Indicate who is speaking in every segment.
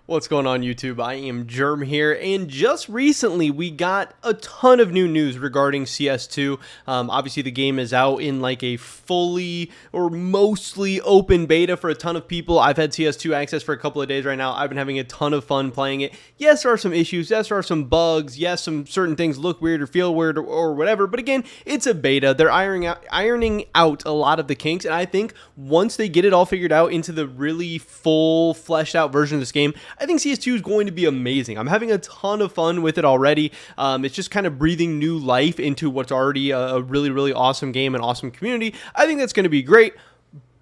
Speaker 1: What's going on, YouTube? I am Germ here, and just recently we got a ton of new news regarding CS2. Obviously, the game is out in like a fully or mostly open beta for a ton of people. I've had CS2 access for a couple of days right now. I've been having a ton of fun playing it. Yes, there are some issues. Yes, there are some bugs. Yes, some certain things look weird or feel weird or whatever. But again, it's a beta. They're ironing out a lot of the kinks, and I think once they get it all figured out into the really full, fleshed out version of this game, I think CS2 is going to be amazing. I'm having a ton of fun with it already. It's just kind of breathing new life into what's already a really, really awesome game and awesome community. I think that's going to be great.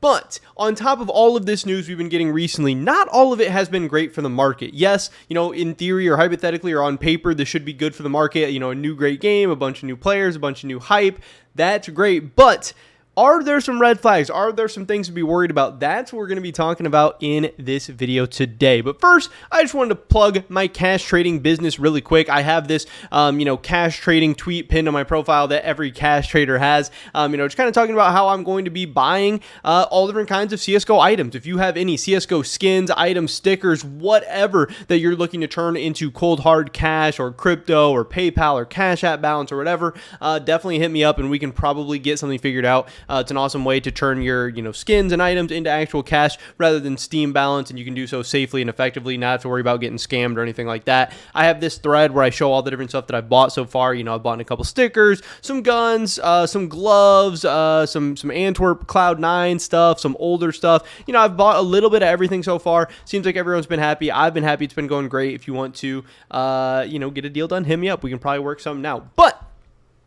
Speaker 1: But on top of all of this news we've been getting recently, not all of it has been great for the market. Yes, in theory or hypothetically or on paper, this should be good for the market. A new great game, a bunch of new players, a bunch of new hype. That's great. But are there some red flags? Are there some things to be worried about? That's what we're going to be talking about in this video today. But first, I just wanted to plug my cash trading business really quick. I have this, cash trading tweet pinned on my profile that every cash trader has. Just kind of talking about how I'm going to be buying all different kinds of CSGO items. If you have any CSGO skins, items, stickers, whatever that you're looking to turn into cold hard cash or crypto or PayPal or Cash App balance or whatever, definitely hit me up and we can probably get something figured out. It's an awesome way to turn your, skins and items into actual cash rather than Steam balance, and you can do so safely and effectively, not have to worry about getting scammed or anything like that. I have this thread where I show all the different stuff that I've bought so far. I've bought a couple stickers, some guns, some gloves, some Antwerp Cloud9 stuff, some older stuff. I've bought a little bit of everything so far. Seems like everyone's been happy. I've been happy. It's been going great. If you want to, get a deal done, hit me up. We can probably work something out. But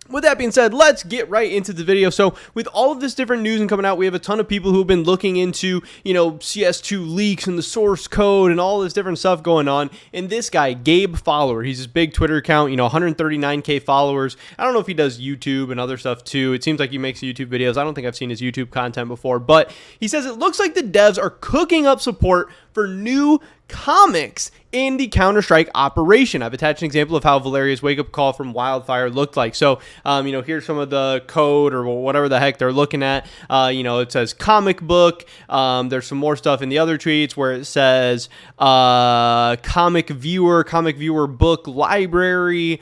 Speaker 1: with that being said, let's get right into the video. So with all of this different news and coming out, we have a ton of people who have been looking into, CS2 leaks and the source code and all this different stuff going on. And this guy, Gabe Follower, he's this big Twitter account, 139K followers. I don't know if he does YouTube and other stuff too. It seems like he makes YouTube videos. I don't think I've seen his YouTube content before, but he says it looks like the devs are cooking up support for new comics in the Counter-Strike operation. I've attached an example of how Valeria's wake-up call from Wildfire looked like. So, here's some of the code or whatever the heck they're looking at. It says comic book. There's some more stuff in the other tweets where it says comic viewer book library.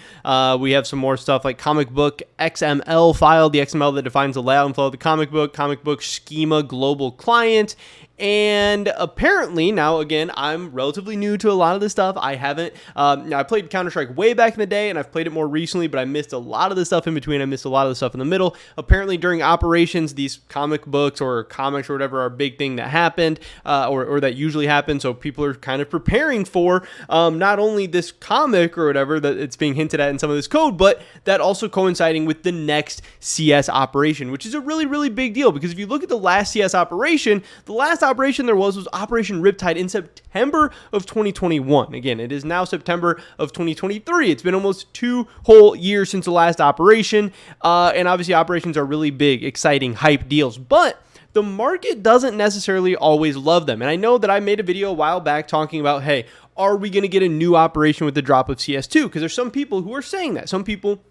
Speaker 1: We have some more stuff like comic book XML file, the XML that defines the layout and flow of the comic book schema global client. And apparently, now again, I'm relatively new to a lot of this stuff. I haven't, I played Counter-Strike way back in the day, and I've played it more recently, but I missed a lot of the stuff in between. I missed a lot of the stuff in the middle. Apparently, during operations, these comic books or comics or whatever are a big thing that happened, or that usually happens. So people are kind of preparing for not only this comic or whatever that it's being hinted at in some of this code, but that also coinciding with the next CS operation, which is a really, really big deal. Because if you look at the last CS operation, the last operation there was Operation Riptide in September of 2021. Again, it is now September of 2023. It's been almost 2 whole years since the last operation, and obviously operations are really big, exciting, hype deals, but the market doesn't necessarily always love them. And I know that I made a video a while back talking about, hey, are we going to get a new operation with the drop of CS2? Because there's some people who are saying that. Some people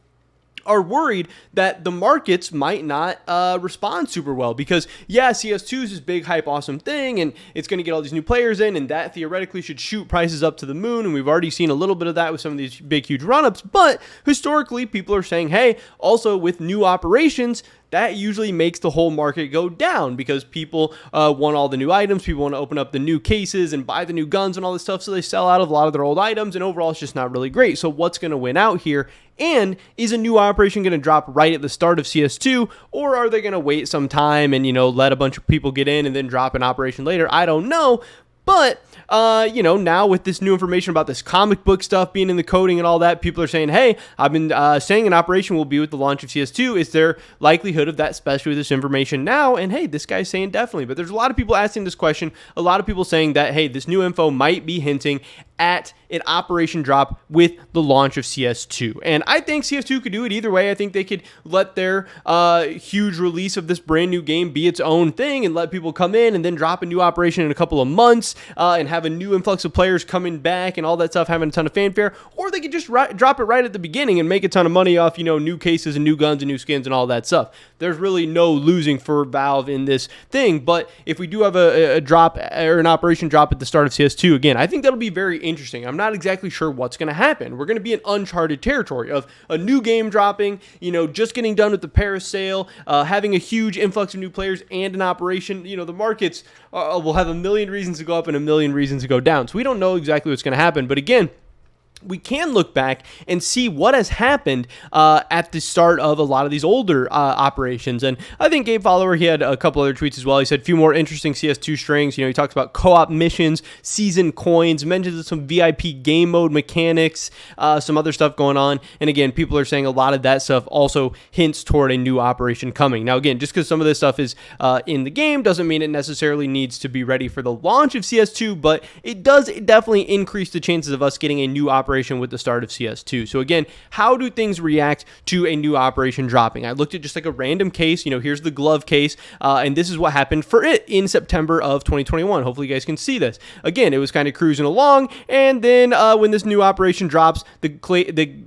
Speaker 1: are worried that the markets might not respond super well because, yeah, CS2 is this big, hype, awesome thing, and it's going to get all these new players in, and that theoretically should shoot prices up to the moon, and we've already seen a little bit of that with some of these big, huge run-ups, but historically, people are saying, hey, also with new operations, that usually makes the whole market go down because people want all the new items, people want to open up the new cases and buy the new guns and all this stuff, so they sell out of a lot of their old items, and overall it's just not really great. So what's going to win out here? And is a new operation going to drop right at the start of CS2, or are they going to wait some time and, let a bunch of people get in and then drop an operation later? I don't know. But, now with this new information about this comic book stuff being in the coding and all that, people are saying, hey, I've been saying an operation will be with the launch of CS2. Is there likelihood of that, especially with this information now? And, hey, this guy's saying definitely. But there's a lot of people asking this question, a lot of people saying that, hey, this new info might be hinting at an operation drop with the launch of CS2. And I think CS2 could do it either way. I think they could let their huge release of this brand new game be its own thing and let people come in and then drop a new operation in a couple of months and have a new influx of players coming back and all that stuff, having a ton of fanfare. Or they they could just drop it right at the beginning and make a ton of money off, new cases and new guns and new skins and all that stuff. There's really no losing for Valve in this thing. But if we do have a drop or an operation drop at the start of CS2, again, I think that'll be very interesting. I'm not exactly sure what's going to happen. We're going to be in uncharted territory of a new game dropping, just getting done with the Paris sale, having a huge influx of new players and an operation. The markets will have a million reasons to go up and a million reasons to go down. So we don't know exactly what's going to happen. But again, we can look back and see what has happened at the start of a lot of these older operations. And I think Gabe Follower, he had a couple other tweets as well. He said a few more interesting CS2 strings. He talks about co-op missions, season coins, mentions some VIP game mode mechanics, some other stuff going on. And again, people are saying a lot of that stuff also hints toward a new operation coming. Now, again, just because some of this stuff is in the game doesn't mean it necessarily needs to be ready for the launch of CS2, but it does definitely increase the chances of us getting a new operation with the start of CS2. So again, how do things react to a new operation dropping? I looked at just like a random case, here's the glove case, and this is what happened for it in September of 2021. Hopefully you guys can see this. Again, it was kind of cruising along, and then when this new operation drops, the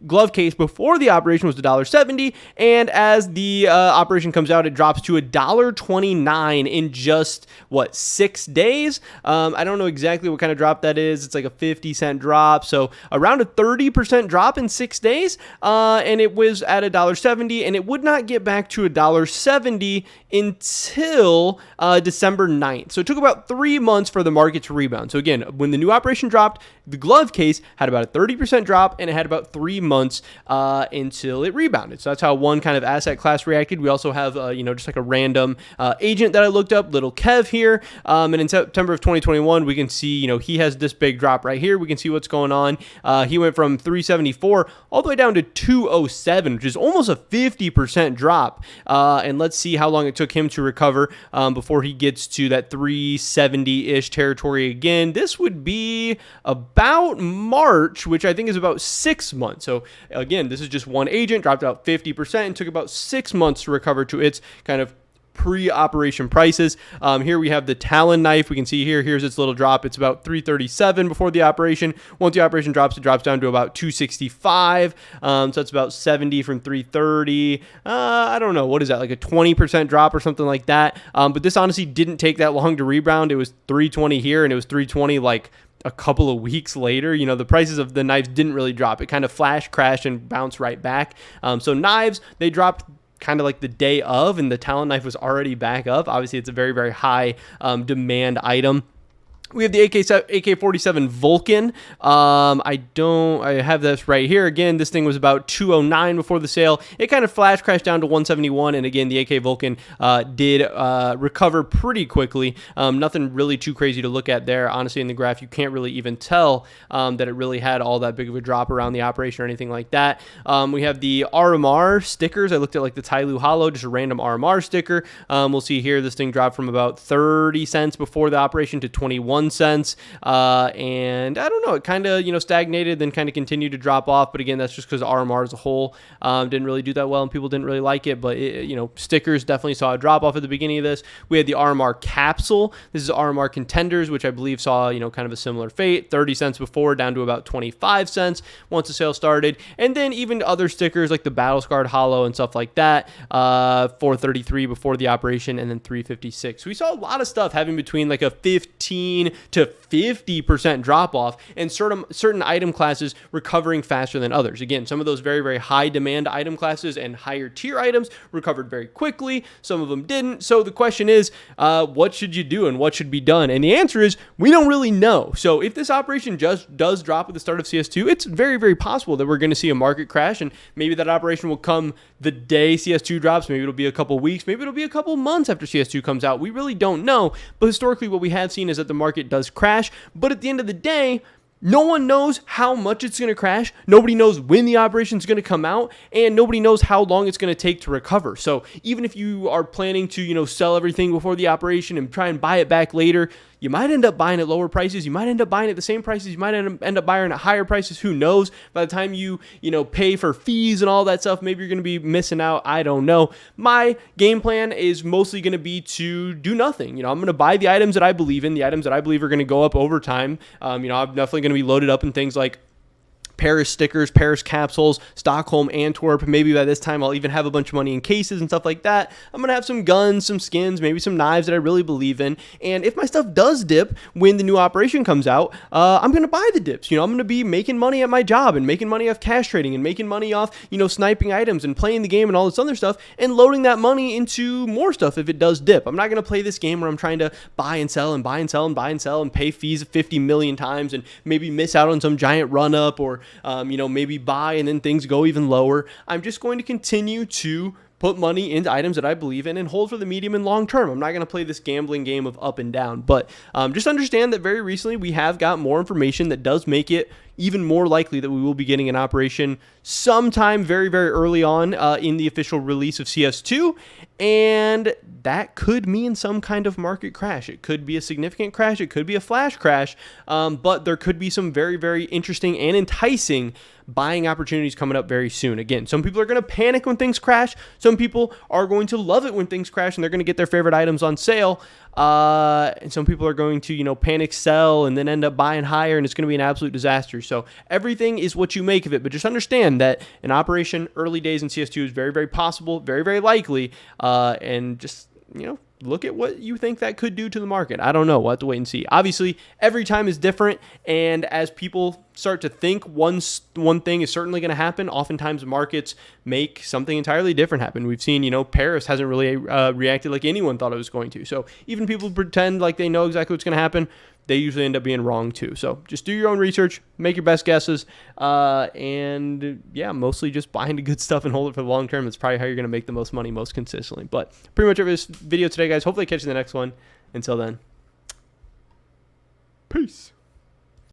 Speaker 1: glove case before the operation was $1.70, and as the operation comes out, it drops to $1.29 in just, 6 days? I don't know exactly what kind of drop that is. It's like a 50-cent drop, so around a 30% drop in 6 days, and it was at $1.70, and it would not get back to $1.70 until December 9th. So it took about 3 months for the market to rebound. So again, when the new operation dropped, the glove case had about a 30% drop, and it had about 3 months until it rebounded. So that's how one kind of asset class reacted. We also have, just like a random agent that I looked up, Little Kev here, and in September of 2021, we can see, he has this big drop right here. We can see what's going on. He went from 374 all the way down to 207, which is almost a 50% drop. And let's see how long it took him to recover before he gets to that 370-ish territory again. This would be about March, which I think is about 6 months. So again, this is just one agent, dropped out 50% and took about 6 months to recover to its kind of pre-operation prices. Here we have the Talon knife. We can see here's its little drop. It's about 337 before the operation. Once the operation drops, it drops down to about 265. So that's about 70 from 330. I don't know. What is that? Like a 20% drop or something like that. But this honestly didn't take that long to rebound. It was 320 here, and it was 320 like a couple of weeks later. The prices of the knives didn't really drop. It kind of flash, crashed, and bounced right back. So knives, they dropped kind of like the day of, and the Talon knife was already back up. Obviously, it's a very, very high demand item. We have the AK-47 Vulcan. I have this right here. Again, this thing was about 209 before the sale. It kind of flash crashed down to 171. And again, the AK Vulcan did recover pretty quickly. Nothing really too crazy to look at there. Honestly, in the graph, you can't really even tell that it really had all that big of a drop around the operation or anything like that. We have the RMR stickers. I looked at like the Tyloo Hollow, just a random RMR sticker. We'll see here, this thing dropped from about 30 cents before the operation to 21 cents, and I don't know, it kind of stagnated, then kind of continued to drop off. But again, that's just because RMR as a whole didn't really do that well, and people didn't really like it. But stickers definitely saw a drop off at the beginning of this. We had the RMR capsule. This is RMR contenders, which I believe saw kind of a similar fate, 30 cents before, down to about 25 cents once the sale started. And then even other stickers like the Battle Scarred Hollow and stuff like that, 433 before the operation, and then 356. So we saw a lot of stuff having between like a 15 to 50% drop off, and certain item classes recovering faster than others. Again, some of those very, very high demand item classes and higher tier items recovered very quickly. Some of them didn't. So the question is, what should you do and what should be done? And the answer is, we don't really know. So if this operation just does drop at the start of CS2, it's very, very possible that we're going to see a market crash, and maybe that operation will come the day CS2 drops. Maybe it'll be a couple weeks. Maybe it'll be a couple months after CS2 comes out. We really don't know. But historically, what we have seen is that the market does crash. But at the end of the day, no one knows how much it's going to crash. Nobody knows when the operation is going to come out, and nobody knows how long it's going to take to recover. So even if you are planning to, sell everything before the operation and try and buy it back later, you might end up buying at lower prices. You might end up buying at the same prices. You might end up buying at higher prices. Who knows? By the time you pay for fees and all that stuff, maybe you're going to be missing out. I don't know. My game plan is mostly going to be to do nothing. I'm going to buy the items that I believe in, the items that I believe are going to go up over time. I'm definitely going to be loaded up in things like Paris stickers, Paris capsules, Stockholm, Antwerp. Maybe by this time I'll even have a bunch of money in cases and stuff like that. I'm going to have some guns, some skins, maybe some knives that I really believe in. And if my stuff does dip when the new operation comes out, I'm going to buy the dips. I'm going to be making money at my job and making money off cash trading and making money off, sniping items and playing the game and all this other stuff and loading that money into more stuff if it does dip. I'm not going to play this game where I'm trying to buy and sell and buy and sell and buy and sell and pay fees 50 million times and maybe miss out on some giant run up or, maybe buy and then things go even lower. I'm just going to continue to put money into items that I believe in and hold for the medium and long term. I'm not going to play this gambling game of up and down, but just understand that very recently we have got more information that does make it even more likely that we will be getting an operation sometime very, very early on in the official release of CS2, and that could mean some kind of market crash. It could be a significant crash. It could be a flash crash, but there could be some very, very interesting and enticing buying opportunities coming up very soon. Again, some people are going to panic when things crash. Some people are going to love it when things crash and they're going to get their favorite items on sale. And some people are going to, panic sell and then end up buying higher, and it's going to be an absolute disaster. So everything is what you make of it, but just understand that an operation early days in CS2 is very, very possible, very, very likely, and just, look at what you think that could do to the market. I don't know. We'll have to wait and see. Obviously, every time is different, and as people start to think one thing is certainly going to happen, oftentimes markets make something entirely different happen. We've seen, Paris hasn't really reacted like anyone thought it was going to. So even people pretend like they know exactly what's going to happen, they usually end up being wrong too. So just do your own research, make your best guesses, and yeah, mostly just buy into good stuff and hold it for the long term. That's probably how you're going to make the most money most consistently. But pretty much over this video today, guys. Hopefully I catch you in the next one. Until then, peace.